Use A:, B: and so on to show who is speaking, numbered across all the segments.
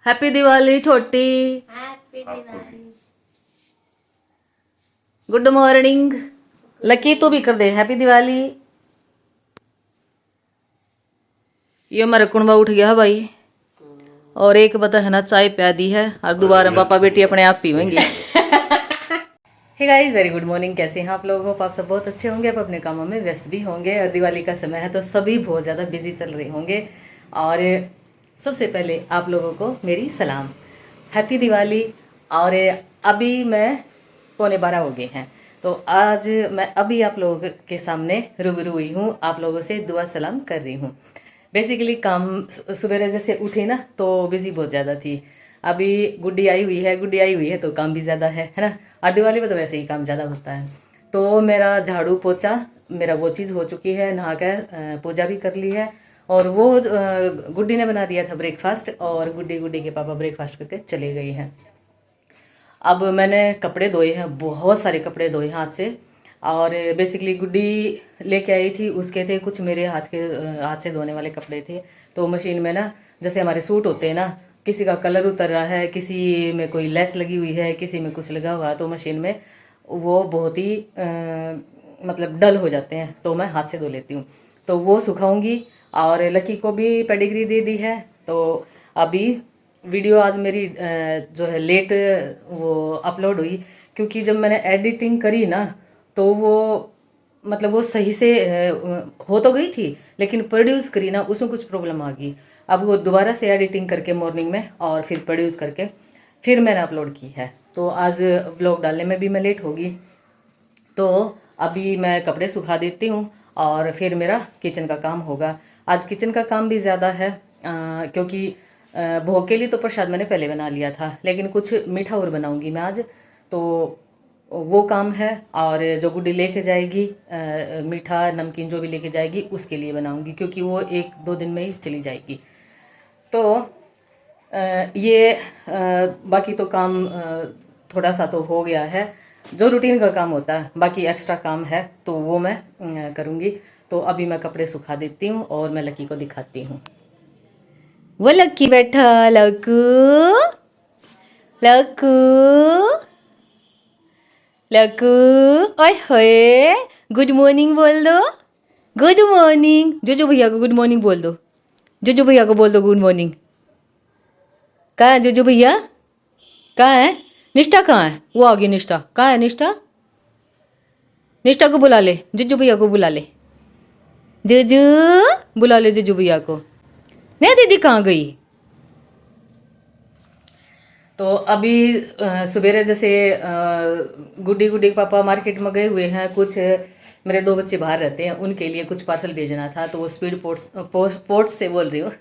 A: Happy Diwali छोटी।
B: Happy Diwali.
A: Good morning. Lucky तू भी कर दे हैप्पी दिवाली। ये हमारा कुंबा उठ गया भाई, और एक बता है ना चाय प्या दी है, और दोबारा पापा बेटी अपने आप पीवेंगे। Hey guys, very good morning. कैसे हैं आप लोग? हो आप सब बहुत अच्छे होंगे, आप अपने कामों में व्यस्त भी होंगे, और दिवाली का समय है तो सभी बहुत ज़्यादा बिजी चल रहे होंगे। और सबसे पहले आप लोगों को मेरी सलाम, हैप्पी दिवाली। और अभी मैं 11:15 हो गए हैं, तो आज मैं अभी आप लोगों के सामने रूबरू हुई हूँ, आप लोगों से दुआ सलाम कर रही हूँ। बेसिकली काम सुबह जैसे उठी ना तो बिजी बहुत ज़्यादा थी। अभी गुड्डी आई हुई है तो काम भी ज़्यादा है ना। और दिवाली में तो वैसे ही काम ज़्यादा होता है। तो मेरा झाड़ू पोछा मेरा वो चीज़ हो चुकी है, नहा कर पूजा भी कर ली है। और वो गुड्डी ने बना दिया था ब्रेकफास्ट, और गुड्डी गुड्डी के पापा ब्रेकफास्ट करके चले गए हैं। अब मैंने कपड़े धोए हैं, बहुत सारे कपड़े धोए हाथ से। और बेसिकली गुड्डी लेके आई थी, उसके थे कुछ मेरे हाथ से धोने वाले कपड़े थे। तो मशीन में ना, जैसे हमारे सूट होते हैं ना, किसी का कलर उतर रहा है, किसी में कोई लेस लगी हुई है, किसी में कुछ लगा हुआ है, तो मशीन में वो बहुत ही मतलब डल हो जाते हैं, तो मैं हाथ से धो लेती हूँ। तो वो सुखाऊंगी। और लकी को भी पेडिग्री दे दी है। तो अभी वीडियो आज मेरी जो है लेट वो अपलोड हुई, क्योंकि जब मैंने एडिटिंग करी ना तो वो मतलब वो सही से हो तो गई थी, लेकिन प्रोड्यूस करी ना उसमें कुछ प्रॉब्लम आ गई। अब वो दोबारा से एडिटिंग करके मॉर्निंग में और फिर प्रोड्यूस करके फिर मैंने अपलोड की है। तो आज ब्लॉग डालने में भी मैं लेट होगी। तो अभी मैं कपड़े सुखा देती हूँ और फिर मेरा किचन का काम होगा। आज किचन का काम भी ज़्यादा है, क्योंकि भोग के लिए तो प्रसाद मैंने पहले बना लिया था, लेकिन कुछ मीठा और बनाऊंगी मैं आज। तो वो काम है। और जो गुड्डी लेके जाएगी मीठा नमकीन जो भी लेके जाएगी उसके लिए बनाऊंगी, क्योंकि वो 1-2 दिन में ही चली जाएगी। तो ये बाकी तो काम थोड़ा सा तो हो गया है, जो रूटीन का काम होता है। बाकी एक्स्ट्रा काम है तो वो मैं करूँगी। तो अभी मैं कपड़े सुखा देती हूँ और मैं लकी को दिखाती हूँ। वो लकी बैठा, लकू लकू लकू, ओए होए, गुड मॉर्निंग बोल दो। Good morning. जोजो भैया को गुड मॉर्निंग बोल दो। जोजो भैया को बोल दो गुड मॉर्निंग। कहाँ है जोजो भैया? कहाँ है? निष्ठा कहाँ है? वो आ गई निष्ठा। कहाँ है निष्ठा? निष्ठा को बुला ले, जोजो भैया को बुला ले। जोजो बुला ले जोजो भैया को। नहीं दीदी कहाँ गई? तो अभी सवेरे जैसे गुड्डी गुड्डी के पापा मार्केट में गए हुए हैं, कुछ मेरे 2 बच्चे बाहर रहते हैं, उनके लिए कुछ पार्सल भेजना था। तो वो स्पीड पोस्ट से बोल रही हूँ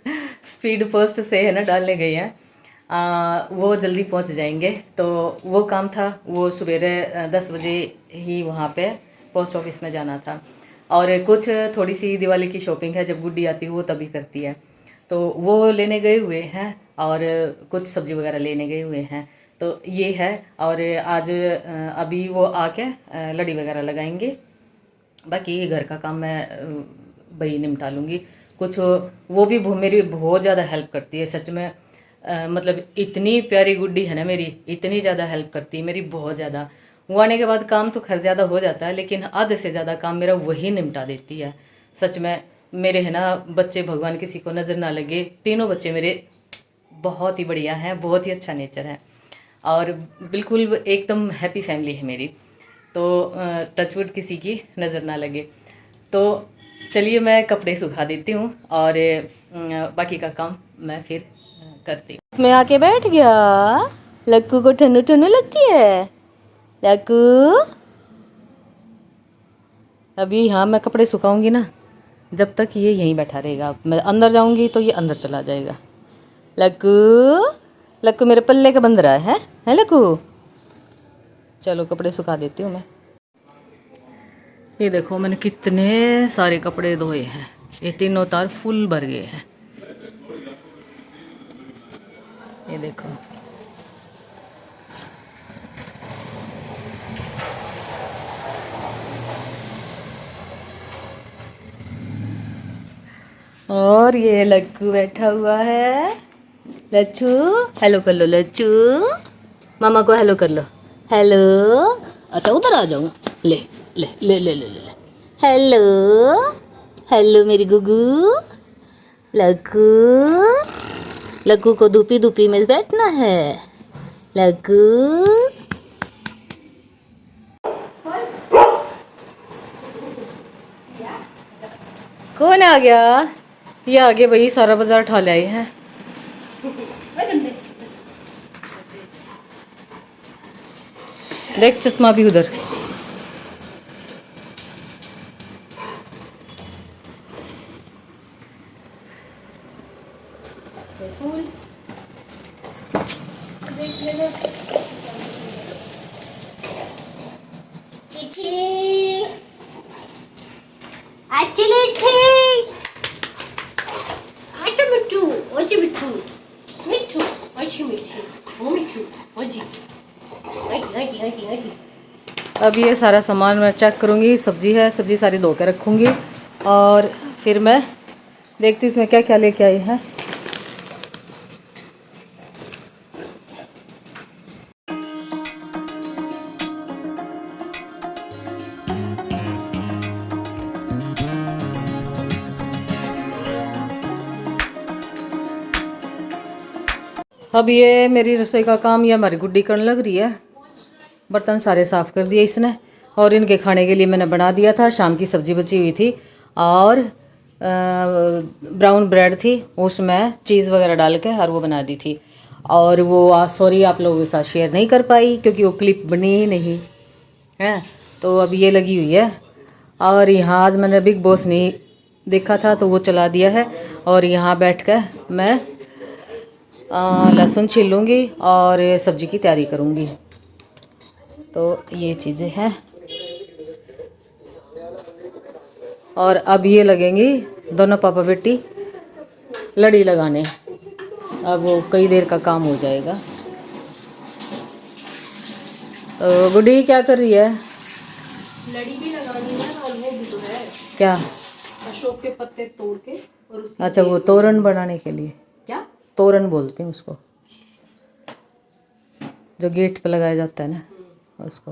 A: स्पीड पोस्ट से है ना डालने गए हैं। वो जल्दी पहुंच जाएंगे। तो वो काम था, वो सवेरे 10 बजे ही वहाँ पे पोस्ट ऑफिस में जाना था। और कुछ थोड़ी सी दिवाली की शॉपिंग है, जब गुड्डी आती है वो तभी करती है। तो वो लेने गए हुए हैं, और कुछ सब्जी वगैरह लेने गए हुए हैं। तो ये है। और आज अभी वो आके लड़ी वगैरह लगाएंगे। बाकी घर का काम मैं भाई निपटा लूँगी। कुछ वो भी मेरी बहुत ज़्यादा हेल्प करती है सच में। मतलब इतनी प्यारी गुड्डी है ना मेरी, इतनी ज़्यादा हेल्प करती है मेरी, बहुत ज़्यादा। वो आने के बाद काम तो खैर ज़्यादा हो जाता है, लेकिन आधे से ज़्यादा काम मेरा वही निपटा देती है सच में। मेरे है ना बच्चे, भगवान किसी को नज़र ना लगे, तीनों बच्चे मेरे बहुत ही बढ़िया हैं, बहुत ही अच्छा नेचर है, और बिल्कुल एकदम हैप्पी फैमिली है मेरी। तो टचवुड किसी की नज़र ना लगे। तो चलिए मैं कपड़े सुखा देती हूँ, और बाकी का काम मैं फिर करती हूँ। मैं आके बैठ गया। लक्कू को ठन्नू ठन्नू लगती है। लक्कू अभी हाँ मैं कपड़े सुखाऊंगी ना, जब तक ये यहीं बैठा रहेगा। मैं अंदर जाऊंगी तो ये अंदर चला जाएगा। लक्कू लक्कू मेरे पल्ले का बंद रहा है लक्कू? चलो कपड़े सुखा देती हूँ मैं। ये देखो मैंने कितने सारे कपड़े धोए हैं, ये तीनों तार फुल भर गए हैं। ये देखो, और ये लक्कू बैठा हुआ है। लच्छू हेलो कर लो लच्छू, मामा को हेलो कर लो, हेलो। अच्छा उधर आ जाऊँ, ले ले ले ले ले ले, हेलो हेलो मेरी गुगू। लक्कू लक्कू को धूपी धूपी में बैठना है। लक्कू कौन आ गया? ये आ गए भाई, सारा बाजार उठा ले आए हैं। देख चश्मा भी उधर। अब ये सारा सामान मैं चेक करूँगी। सब्जी है, सब्जी सारी धो के रखूँगी और फिर मैं देखती हूँ इसमें क्या क्या लेके आई है। अब ये मेरी रसोई का काम ये हमारी गुड्डी करने लग रही है। बर्तन सारे साफ़ कर दिए इसने और इनके खाने के लिए मैंने बना दिया था। शाम की सब्ज़ी बची हुई थी और ब्राउन ब्रेड थी, उसमें चीज़ वगैरह डाल के और वो बना दी थी। और वो सॉरी आप लोगों के साथ शेयर नहीं कर पाई क्योंकि वो क्लिप बनी ही नहीं है। तो अब ये लगी हुई है। और यहाँ आज मैंने बिग बॉस नहीं देखा था तो वो चला दिया है और यहाँ बैठ कर मैं लहसुन छील लूँगी और सब्ज़ी की तैयारी करूँगी। तो ये चीज़ें हैं और अब ये लगेंगी दोनों पापा बेटी लड़ी लगाने। अब वो कई देर का काम हो जाएगा। तो गुड्डी क्या कर रही है?
B: लड़ी भी लगानी है और वो भी तो है,
A: क्या?
B: अशोक के पत्ते तोड़ के और उसकी
A: अच्छा वो तोरण बनाने के लिए।
B: क्या
A: तोरण बोलते हैं उसको, जो गेट पे लगाया जाता है ना उसको।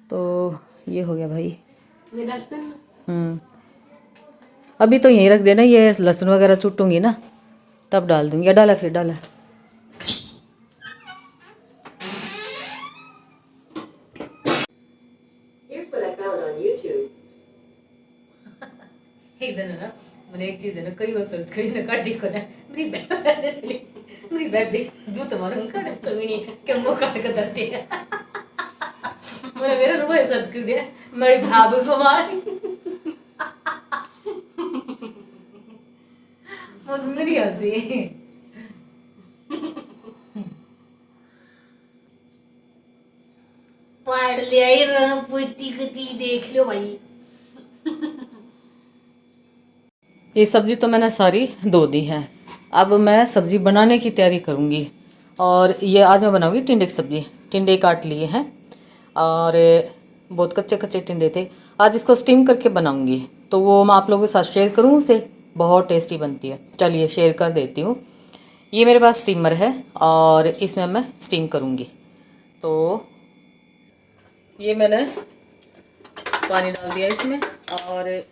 A: तो ये हो गया भाई।
B: मेरा
A: अभी तो यहीं रख देना, ये लहसुन वगैरह चुटूंगी ना तब डाल दूंगी। या डाला फिर डाला। एक दिन है ना मैंने एक चीज है ना कई बार सर्च करी ना काटी को ना मेरी बेबी जो तुम्हारा काट कभी नहीं क्या मुंह काट कर धरती है। मैंने मेरा रुपये सर्च कर दिया मेरी भाभी को मार और मेरी हंसी।
B: पढ़ लिया पुती कती देख लो भाई।
A: ये सब्जी तो मैंने सारी धो दी है। अब मैं सब्जी बनाने की तैयारी करूँगी। और ये आज मैं बनाऊँगी टिंडे की सब्जी। टिंडे काट लिए हैं और बहुत कच्चे कच्चे टिंडे थे। आज इसको स्टीम करके बनाऊँगी तो वो मैं आप लोगों के साथ शेयर करूँ। उसे बहुत टेस्टी बनती है। चलिए शेयर कर देती हूँ। ये मेरे पास स्टीमर है और इसमें मैं स्टीम करूँगी। तो ये मैंने पानी डाल दिया इसमें और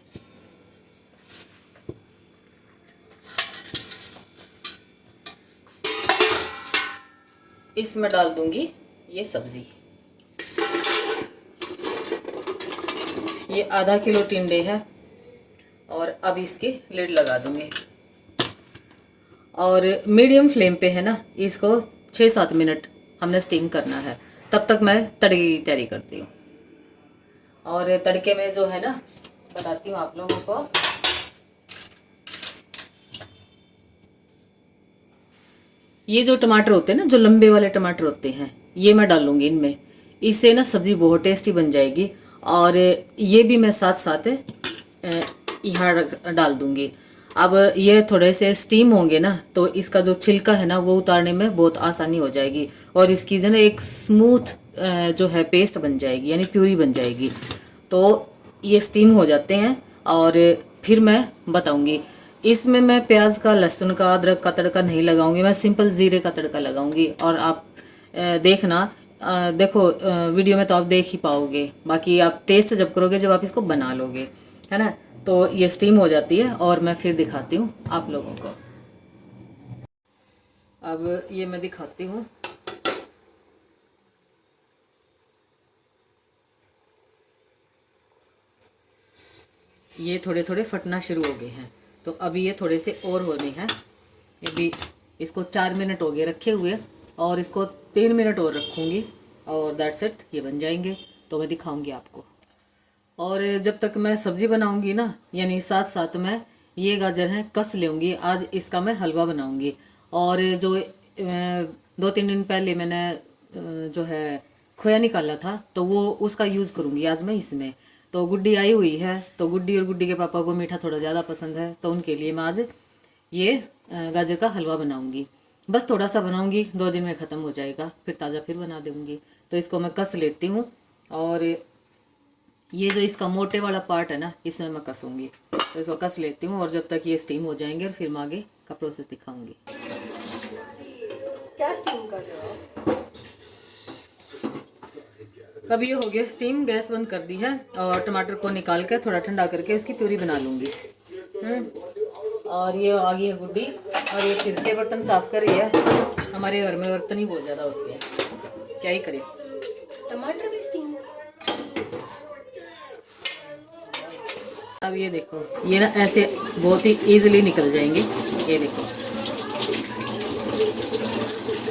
A: इसमें डाल दूंगी ये सब्जी। ये आधा किलो टिंडे है और अब इसकी लिड लगा दूंगी और मीडियम फ्लेम पे है ना इसको 6-7 मिनट हमने स्टीम करना है। तब तक मैं तड़के की तैयारी करती हूँ। और तड़के में जो है ना बताती हूँ आप लोगों को। ये जो टमाटर होते हैं ना, जो लंबे वाले टमाटर होते हैं, ये मैं डालूंगी इनमें। इससे ना सब्ज़ी बहुत टेस्टी बन जाएगी। और ये भी मैं साथ साथ यहाँ डाल दूंगी। अब ये थोड़े से स्टीम होंगे ना तो इसका जो छिलका है ना वो उतारने में बहुत आसानी हो जाएगी और इसकी जो ना एक स्मूथ जो है पेस्ट बन जाएगी, यानी प्यूरी बन जाएगी। तो ये स्टीम हो जाते हैं और फिर मैं बताऊंगी। इसमें मैं प्याज का, लहसुन का, अदरक का तड़का नहीं लगाऊंगी, मैं सिंपल जीरे का तड़का लगाऊंगी। और आप देखना, देखो वीडियो में तो आप देख ही पाओगे, बाकी आप टेस्ट जब करोगे जब आप इसको बना लोगे, है ना। तो ये स्टीम हो जाती है और मैं फिर दिखाती हूँ आप लोगों को। अब ये मैं दिखाती हूँ। ये थोड़े थोड़े फटना शुरू हो गए हैं, तो अभी ये थोड़े से और होने हैं। ये भी, इसको 4 मिनट हो गए रखे हुए, और इसको 3 मिनट और रखूँगी और दैट्स इट, ये बन जाएंगे। तो मैं दिखाऊंगी आपको। और जब तक मैं सब्ज़ी बनाऊंगी ना, यानी साथ साथ मैं ये गाजर हैं कस लूँगी। आज इसका मैं हलवा बनाऊंगी। और जो 2-3 दिन पहले मैंने जो है खोया निकाला था, तो वो उसका यूज़ करूँगी आज मैं इसमें। तो गुड्डी आई हुई है, तो गुड्डी और गुड्डी के पापा को मीठा थोड़ा ज़्यादा पसंद है, तो उनके लिए मैं आज ये गाजर का हलवा बनाऊंगी। बस थोड़ा सा बनाऊंगी, 2 दिन में ख़त्म हो जाएगा, फिर ताज़ा फिर बना दूंगी। तो इसको मैं कस लेती हूँ, और ये जो इसका मोटे वाला पार्ट है ना, इसमें मैं कसूँगी। तो इसको कस लेती हूँ, और जब तक ये स्टीम हो जाएंगे, और फिर मैं आगे का प्रोसेस दिखाऊंगी।
B: क्या स्टीम कर रहे हो?
A: अब ये हो गया स्टीम, गैस बंद कर दी है, और टमाटर को निकाल के थोड़ा ठंडा करके इसकी प्यूरी बना लूँगी। और ये आ गई है गुड्डी, और ये फिर से बर्तन साफ कर रही है। हमारे घर में बर्तन ही बहुत ज़्यादा होते हैं, क्या ही करें।
B: टमाटर भी स्टीम?
A: अब ये देखो, ये ना ऐसे बहुत ही इजीली निकल जाएंगे, ये देखो।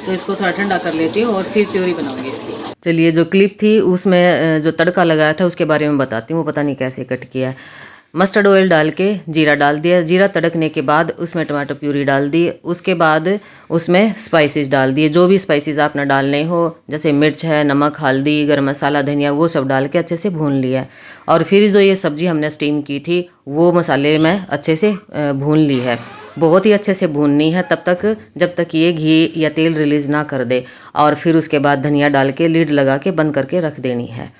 A: तो इसको थोड़ा ठंडा कर लेती हूँ और फिर प्यूरी बनाऊंगी इसकी। चलिए, जो क्लिप थी उसमें जो तड़का लगाया था उसके बारे में बताती हूँ। वो पता नहीं कैसे कट किया है। मस्टर्ड ऑयल डाल के जीरा डाल दिया, जीरा तड़कने के बाद उसमें टमाटर प्यूरी डाल दी, उसके बाद उसमें स्पाइसेस डाल दिए, जो भी स्पाइसेस आपने डालने हो, जैसे मिर्च है, नमक, हल्दी, गरम मसाला, धनिया, वो सब डाल के अच्छे से भून लिया। और फिर जो ये सब्ज़ी हमने स्टीम की थी, वो मसाले में अच्छे से भून ली है। बहुत ही अच्छे से भूननी है तब तक जब तक ये घी या तेल रिलीज़ ना कर दे। और फिर उसके बाद धनिया डाल के लीड लगा के बंद करके रख देनी है।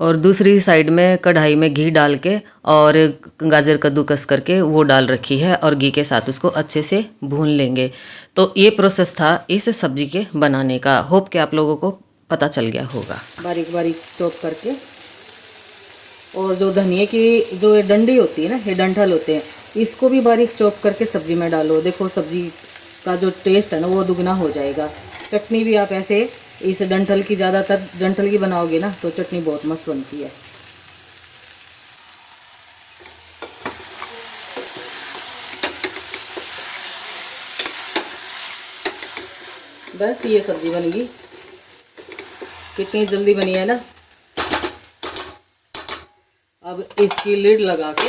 A: और दूसरी साइड में कढ़ाई में घी डाल के और गाजर कद्दूकस करके वो डाल रखी है, और घी के साथ उसको अच्छे से भून लेंगे। तो ये प्रोसेस था इस सब्ज़ी के बनाने का। होप कि आप लोगों को पता चल गया होगा। बारीक बारीक चॉप करके, और जो धनिए की जो ये डंडी होती है ना, ये डंठल होते हैं, इसको भी बारीक चॉप करके सब्ज़ी में डालो। देखो सब्ज़ी का जो टेस्ट है ना, वो दुगना हो जाएगा। चटनी भी आप ऐसे इस डंठल की, ज़्यादातर डंठल की बनाओगे ना, तो चटनी बहुत मस्त बनती है। बस ये सब्ज़ी बन गई। कितनी जल्दी बनी है ना। अब इसकी लिड लगा के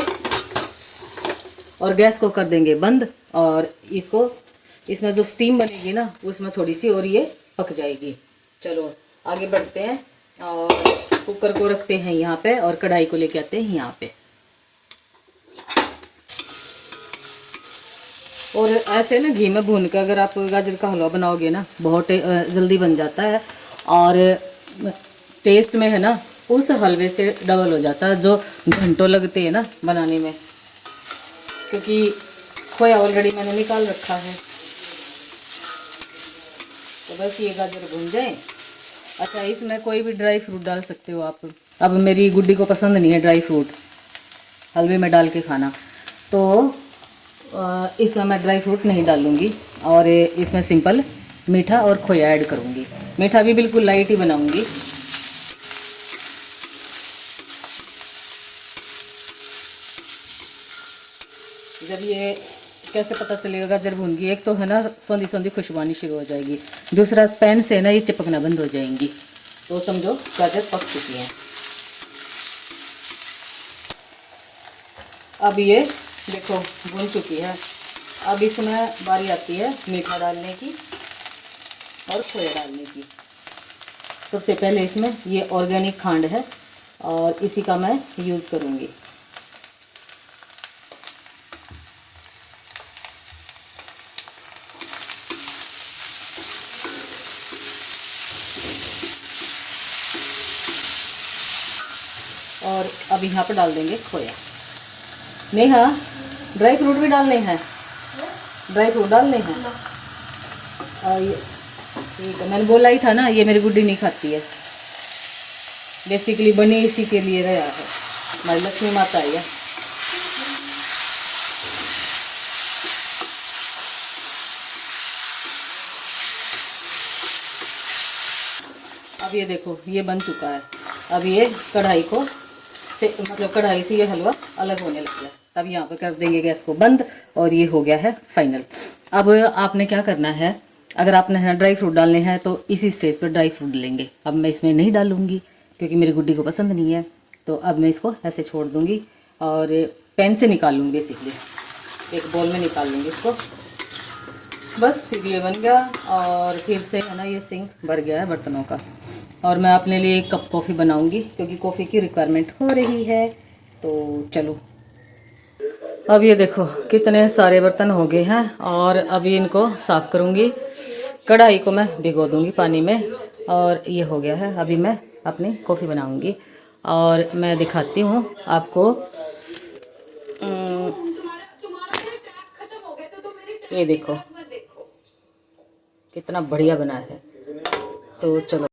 A: और गैस को कर देंगे बंद, और इसको, इसमें जो स्टीम बनेगी ना, उसमें थोड़ी सी और ये पक जाएगी। चलो आगे बढ़ते हैं, और कुकर को रखते हैं यहाँ पे, और कढ़ाई को लेके आते हैं यहाँ पे। और ऐसे ना घी में भून कर अगर आप गाजर का हलवा बनाओगे ना, बहुत जल्दी बन जाता है, और टेस्ट में है ना उस हलवे से डबल हो जाता है, जो घंटों लगते हैं ना बनाने में। क्योंकि खोया ऑलरेडी मैंने निकाल रखा है। तो बस ये गाजर भून जाए। अच्छा, इसमें कोई भी ड्राई फ्रूट डाल सकते हो आप। अब मेरी गुड्डी को पसंद नहीं है ड्राई फ्रूट हलवे में डाल के खाना, तो इसमें मैं ड्राई फ्रूट नहीं डालूँगी, और इसमें सिंपल मीठा और खोया ऐड करूँगी। मीठा भी बिल्कुल लाइट ही बनाऊँगी। जब ये कैसे पता चलेगा गाजर भून गई, एक तो है ना सौंधी सौंधी खुशबू आनी शुरू हो जाएगी, दूसरा पैन से ना ये चिपकना बंद हो जाएंगी, तो समझो गाजर पक चुकी हैं। अब ये देखो भून चुकी है। अब इसमें बारी आती है मीठा डालने की और खोया डालने की। सबसे पहले इसमें ये ऑर्गेनिक खांड है, और इसी का मैं यूज़ करूँगी। और अब यहाँ पर डाल देंगे खोया। नेहा, ड्राई फ्रूट भी डालने हैं, ड्राई फ्रूट डालने हैं। और ये ठीक है, मैंने बोला ही था ना, ये मेरी गुड्डी नहीं खाती है। बेसिकली बने इसी के लिए रहा है, हमारी लक्ष्मी माता है। अब ये देखो ये बन चुका है। अब ये कढ़ाई को मतलब कढ़ाई से ये हलवा अलग होने लग गया, तब यहाँ पे कर देंगे गैस को बंद और ये हो गया है फाइनल। अब आपने क्या करना है, अगर आपने है ड्राई फ्रूट डालने हैं तो इसी स्टेज पर ड्राई फ्रूट लेंगे। अब मैं इसमें नहीं डालूंगी क्योंकि मेरी गुड्डी को पसंद नहीं है, तो अब मैं इसको ऐसे छोड़ दूंगी और पैन से निकाल लूँगी। बेसिकली एक बॉल में निकाल लूँगी इसको, बस फिर ये बन गया। और फिर से है ना ये सिंक भर गया है बर्तनों का। और मैं अपने लिए एक कप कॉफ़ी बनाऊंगी क्योंकि कॉफ़ी की रिक्वायरमेंट हो रही है। तो चलो, अब ये देखो कितने सारे बर्तन हो गए हैं और अभी इनको साफ़ करूंगी। कढ़ाई को मैं भिगो दूंगी पानी में और ये हो गया है। अभी मैं अपनी कॉफ़ी बनाऊंगी और मैं दिखाती हूँ आपको। ये देखो कितना बढ़िया बना है। तो चलो,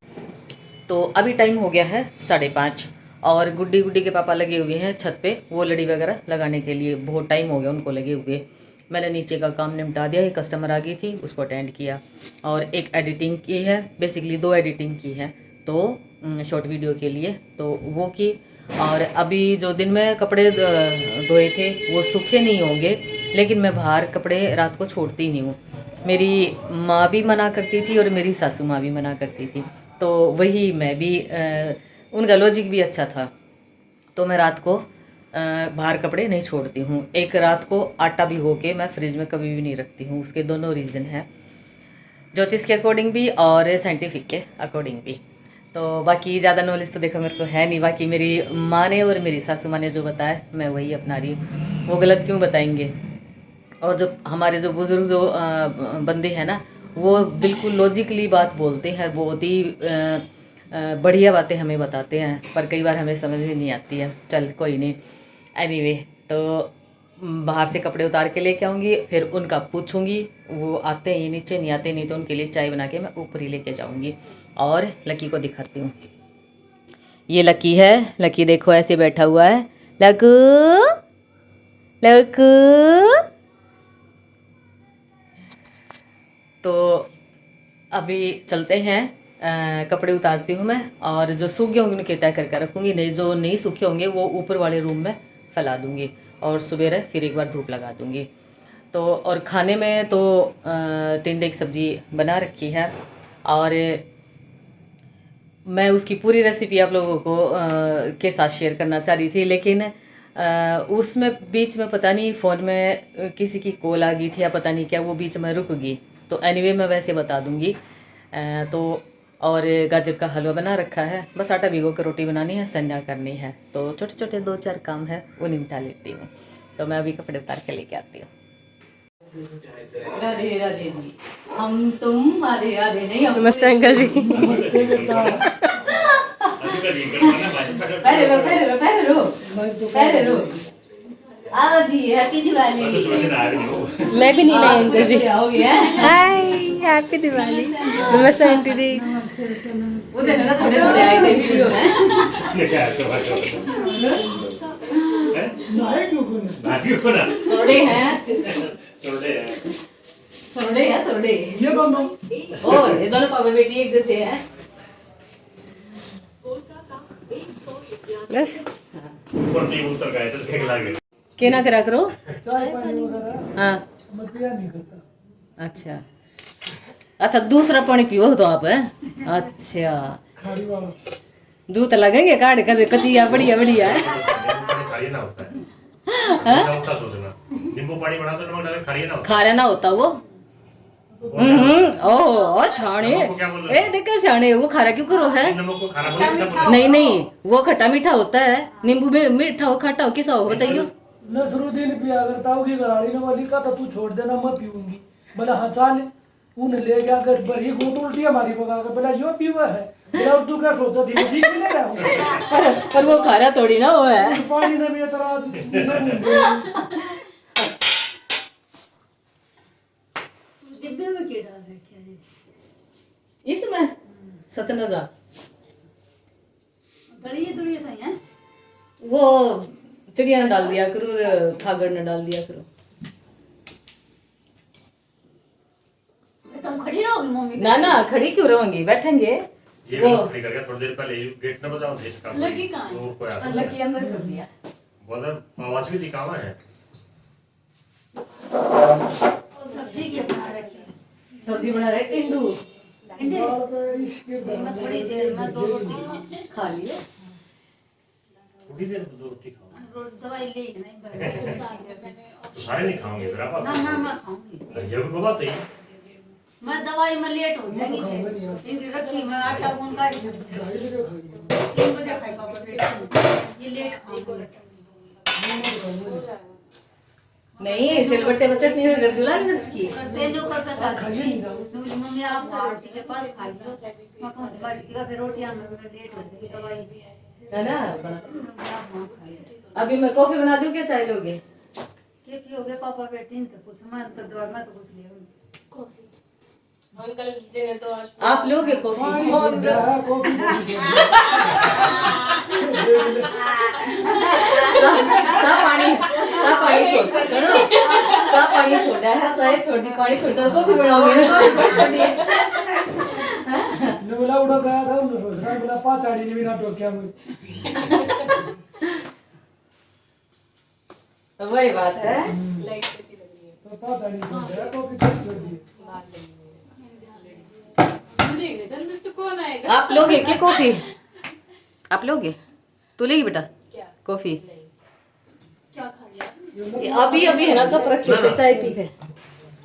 A: तो अभी टाइम हो गया है 5:30 और गुड्डी के पापा लगे हुए हैं छत पे वो लड़ी वगैरह लगाने के लिए। बहुत टाइम हो गया उनको लगे हुए। मैंने नीचे का काम निपटा दिया। एक कस्टमर आ गई थी, उसको अटेंड किया और एक एडिटिंग की है। बेसिकली 2 एडिटिंग की है, तो शॉर्ट वीडियो के लिए तो वो की। और अभी जो दिन में कपड़े धोए थे वो सूखे नहीं होंगे, लेकिन मैं बाहर कपड़े रात को छोड़ती नहीं हूँ। मेरी माँ भी मना करती थी और मेरी सासू माँ भी मना करती थी, तो वही मैं भी उनका लॉजिक भी अच्छा था। तो मैं रात को बाहर कपड़े नहीं छोड़ती हूँ। एक रात को आटा भिगो के मैं फ्रिज में कभी भी नहीं रखती हूँ। उसके दोनों रीज़न हैं, ज्योतिष के अकॉर्डिंग भी और साइंटिफिक के अकॉर्डिंग भी। तो बाकी ज़्यादा नॉलेज तो देखो मेरे को है नहीं। बाकी मेरी माँ ने और मेरी सासू माँ ने जो बताया मैं वही अपना रही हूँ। वो गलत क्यों बताएंगे। और जो हमारे जो बुज़ुर्ग जो बंदे हैं ना, वो बिल्कुल लॉजिकली बात बोलते हैं, बहुत ही बढ़िया बातें हमें बताते हैं, पर कई बार हमें समझ में नहीं आती है। चल कोई नहीं। एनीवे, तो बाहर से कपड़े उतार के लेके आऊँगी, फिर उनका पूछूंगी वो आते हैं नीचे, नहीं आते नहीं तो उनके लिए चाय बना के मैं ऊपर ही लेके जाऊँगी। और लकी को दिखाती हूँ। ये लकी है। लकी देखो ऐसे बैठा हुआ है। लकू लकू। तो अभी चलते हैं, कपड़े उतारती हूँ मैं और जो सूख गए होंगे उनके तय करके रखूँगी। नहीं, जो नहीं सूखे होंगे वो ऊपर वाले रूम में फैला दूँगी और सुबह फिर एक बार धूप लगा दूँगी। तो और खाने में तो टिंडे की सब्ज़ी बना रखी है और मैं उसकी पूरी रेसिपी आप लोगों को के साथ शेयर करना चाह रही थी, लेकिन उसमें बीच में पता नहीं फ़ोन में किसी की कॉल आ गई थी या पता नहीं क्या, वो बीच में रुक गई। तो एनीवे मैं वैसे बता दूंगी। तो और गाजर का हलवा बना रखा है, बस आटा भिगो कर रोटी बनानी है, संध्या करनी है। तो छोटे छोटे 2-4 काम है वो निपटा लेती हूँ। तो मैं अभी कपड़े उतार के लेके आती हूँ। राधे राधे जी, हम तुम राधे राधे नहीं, हम
C: नमस्ते अंकल जी।
A: पहले लो आओ जी, हैप्पी दिवाली।
C: मैं भी नहीं लाई अंकल जी।
A: हो गया
C: हाय, हैप्पी दिवाली। नमस्ते आंटी जी।
A: उधर ना थोड़े थोड़े आए थे वीडियो में। सोडे हैं, सोडे
D: ये दोनों
A: और ये दोनों पापा बेटी एक जैसे हैं।
C: बस
A: क्या ना करा करो।
D: चाय पानी वगैरह
A: हाँ
D: मैं पिया नहीं करता।
A: अच्छा अच्छा, दूसरा पानी पियो तो आप है। अच्छा,
D: खारी वाला
A: दूध लगेंगे काट कदे कतिया बढ़िया बढ़िया है।
E: नींबू पानी बना दो, नमक डाले, खारिया ना होता।
A: खारा ना होता वो। ओ छाने, ए देखा छाने, वो खारा क्यों करो है।
E: नमक को खाना बोले तब
A: नहीं नहीं, वो खट्टा मीठा होता है। नींबू में मीठा हो खट्टा हो किसा हो बताइयो।
D: नसरुद्दीन पिया करता होगी घराड़ी ने वाली का, तो तू छोड़ देना मैं पीऊंगी। बोला हाँ चाल, उन ले गया कर बड़ी गोट उल्टी हमारी पका कर, बोला यो पीवा है। बोला तू क्या सोचा थी सीख भी ले रहा।
A: पर वो खारा थोड़ी ना वो है।
D: पानी ने भी इतना
A: सतनजा
B: दड़िए था हैं
A: वो चिड़िया ने डाल दिया करो और खागड़ ने डाल दिया करो।
B: तुम खड़ी रहोगी मम्मी
A: ना ना खड़ी क्यों रहोगी, बैठेंगे।
E: ये
A: वो
E: खड़ी कर गया थोड़ी देर पहले गेट न बजाओ थे इसका
B: लड़की कहाँ है?
E: तो कोई आता
A: लकी अंदर कर दिया।
E: बोला आवाज भी दिखावा है।
B: सब्जी की बना रखी है
A: सब्जी बना रहे टिंडू,
D: और तो इसके
B: मैं थोड़ी देर में 2 रोटी
A: खा लिए।
E: थोड़ी देर में 2 रोटी खाओ
B: दवाई ले नहीं
E: तो सारे नहीं खाओगे फिर आप
B: ना मैं खाऊंगी।
E: जब को बात है
B: मैं दवाई में लेट हो जाएगी फिर इनकी रखी मैं आटा गूंद का 3 बजे खाई पापा पेट ये लेट खाऊंगी।
A: नहीं सिलबट्टे पर चटनी कर दूला मिर्च की।
B: देनो करके चाहती थी मम्मी आप आरती के पास खा लो मैं कहूँ बाटी का फिर रोटियां में लेट होती है दवाई
A: है ना।
B: आप वहाँ खा लो।
A: अभी मैं कॉफी बना दूं क्या चाय लोगे?
B: क्या पियोगे पापा बेटी इनके कुछ मैं तो दवा मैं तो कुछ ले कॉफी अंकल देने तो आज
A: आप लोगे कॉफी?
D: पानी छोड़ रहा है कॉफी
A: चा पानी छोड़ सुनो, चा पानी छोड़ा है, चाय छोड़ी, पानी छोड़कर कॉफी बनाओगे ना, कॉफी छोड़ी है।
D: ने बोला उड़ा गया था उन्होंने सोच रहा बोला 5 आड़ी ने भी ना टोकिया मुझे।
A: वही बात है।
D: तो 5 आड़ी छोड़ दिया कॉफी छोड़ दी।
A: आप लोगे क्या कॉफी? आप लोगे? तू लेगी बेटा कॉफी?
B: क्या खा लिया
A: अभी अभी है ना कप रखी होते चाय पी के।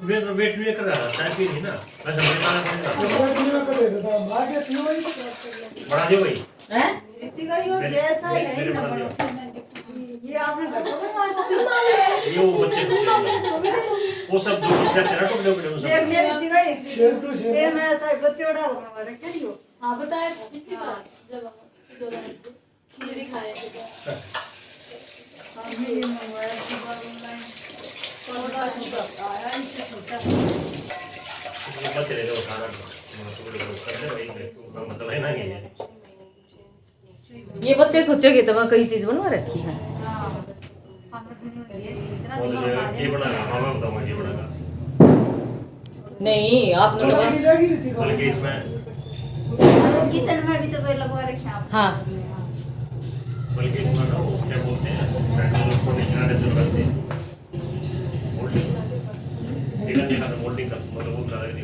E: वेट नहीं कर रहा चाय पी नहीं ना वैसे मुझे खाना पड़ेगा
D: तो मैं करेगा तो आगे पियो भाई
E: बड़ा दियो भाई
A: हैं?
B: इतनी का ये जैसा है
E: मेरे
B: ना
E: बड़ा दियो
B: ये आपने घर पर बनाया था
E: ये वो बच्चे कुछ वो सब जो कुछ तेरा टुकड़े उकड़े वो
B: एक
E: सब
B: मेरी इतनी का
D: शेर टू शेर
B: सेम ऐसा है बच्चे बड़ा हो गया हमारे क्या दियो
F: हाँ बताया था पिछली बार जब जो खिचड़ी खाया था
B: हम ये मंगवाया थी बार ऑनलाइन थोड़ा छोटा आया इससे छोटा
E: ये बच्चे ले लो खाना टुकड़े कर दे भाई तो मतलब है ना ये
A: ये बच्चे खुच्चे की तरह कई चीज बनवा रखी है।
E: ये बनागा मैं बताऊंगा ये बनागा
A: नहीं आपने तो
D: लगी लगी थी
E: बल्कि इसमें
B: किचन में भी तो कोई लगवा रखे आप
A: हाँ
E: बल्कि इसमें ना वो क्या बोलते हैं पेट्रोल को निकालने जो करते हैं मोल्डिंग निकालने का मोल्डिंग का मतलब वो बना रही थी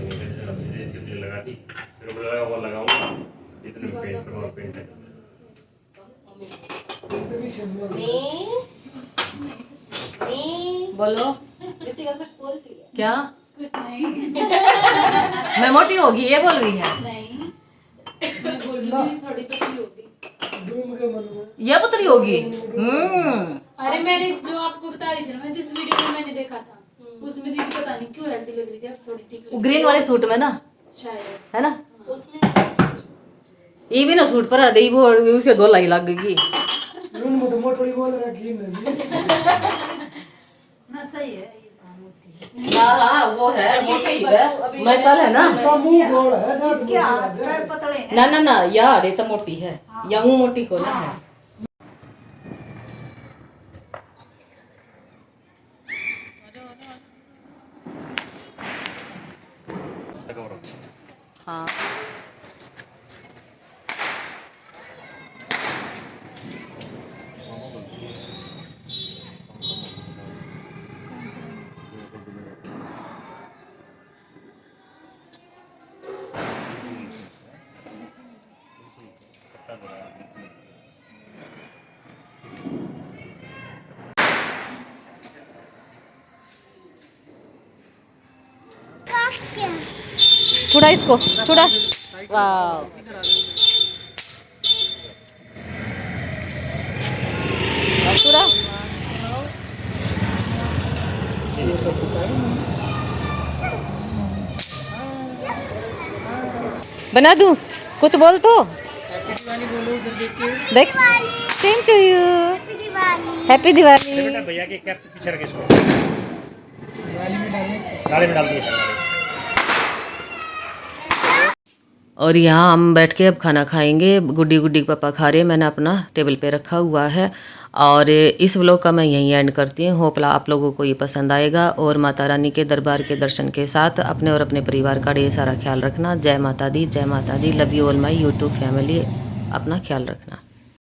E: ये चीज़ लगा दी फिर वो लगा वो लगाऊंगा इतने में पेंट करूँगा पेंट है
A: बोलो
F: रितिका कुछ बोल रही है
A: क्या?
F: कुछ नहीं
A: मैं मोटी होगी ये बोल रही है।
F: नहीं मैं बोल रही थी थोड़ी पतली होगी
D: डूम के मन में
A: ये पतली होगी।
F: अरे मैंने जो आपको बता रही थी ना मैं जिस वीडियो में मैंने देखा था उसमें दीदी पता नहीं क्यों हेल्दी लग रही थी अब थोड़ी ठीक लग
A: ग्रीन वाले सूट में ना
F: शायद
A: है ना,
F: उसमें
A: ये भी ना सूट पर आ दे वो उसे दो लाई लग गई।
D: रूम में तो मोटड़ी बोल रखी नहीं
B: ना सही है ये काम होती है
A: हाँ हाँ वो है वो सही है। मैं कल है ना
D: इसका मुंह गोल है ना
B: इसके हाथ पैर पतले हैं
A: ना ना ना यार ये तो मोटी है या मुँह मोटी को ना है। हाँ छुड़ा इसको छुड़ा। वाह छुड़ा बना दूं कुछ बोल तो देख। Same to you happy Diwali.
E: बेटा भैया के कैप पीछे रखे इसको डाले में डाल दिए
A: और यहाँ हम बैठ के अब खाना खाएंगे। गुड्डी गुड्डी के पापा खा रहे हैं, मैंने अपना टेबल पे रखा हुआ है। और इस व्लॉग का मैं यहीं एंड करती हूँ। होप आप लोगों को ये पसंद आएगा। और माता रानी के दरबार के दर्शन के साथ अपने और अपने परिवार का ढेर सारा ख्याल रखना। जय माता दी, जय माता दी। Love you all my YouTube family. अपना ख्याल रखना।